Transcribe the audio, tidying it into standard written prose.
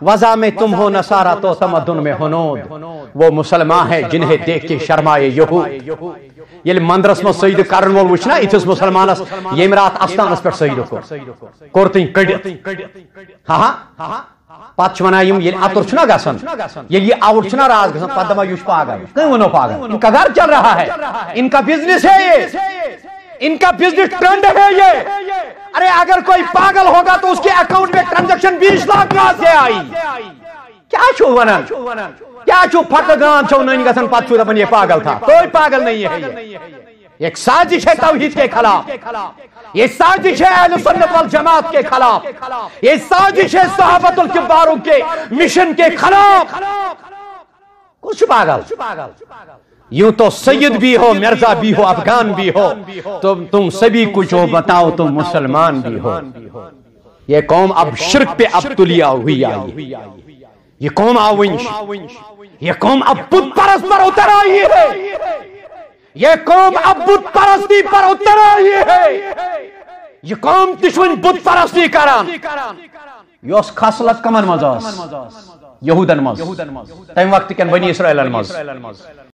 وضع میں تم ہو نصارہ تو تمدن میں ہنود، وہ مسلمان ہے جنہیں دیکھ کے شرمائے یہود. یل مندرس میں سجدہ کرن وول وچھنا اتھس مسلمانس یم رات استانس پہ سجدہ کورتن کڑت پتہ ونان یم یل اتر چھنا گژھان یل یہ آؤٹ چھنا راز گژھان پتہ دپان یہ پاگل کہیں ونو پاگل ان کا گھر چل رہا ہے ان کا بزنس ہے یہ ان کا بزنس ٹرینڈ ہے یہ. ارے اگر کوئی پاگل ہوگا تو اس کے اکاؤنٹ میں ٹرانزیکشن 20 لاکھ کہاں سے آئی؟ کیا چھو ونان کیا چھو پھٹ گان چھو نہیں گژھان پتہ چھو دپان یہ پاگل تھا؟ کوئی پاگل نہیں ہے یہ ایک سازش ہے توحید کے خلاف، یہ سازش ہے اہل سنت والجماعت کے خلاف، یہ سازش ہے صحابۃ الکبار کے مشن کے خلاف. کچھ پاگل یوں تو سید بھی ہو مرزا بھی ہو افغان بھی ہو تم سبھی کچھ ہو بتاؤ تم مسلمان بھی ہو. یہ قوم اب شرک پہ اب تلیا ہوئی آئی، یہ قوم آونش، یہ قوم اب بت پرست پر اتر آئی ہے، یہ قوم اب بت پرستی پر اتر آئی ہے. یہ قوم تشون بت پرستی کران یوس خاصلت کمن مز یہودن مز تم وقت کن بنی اسرائیلن مز.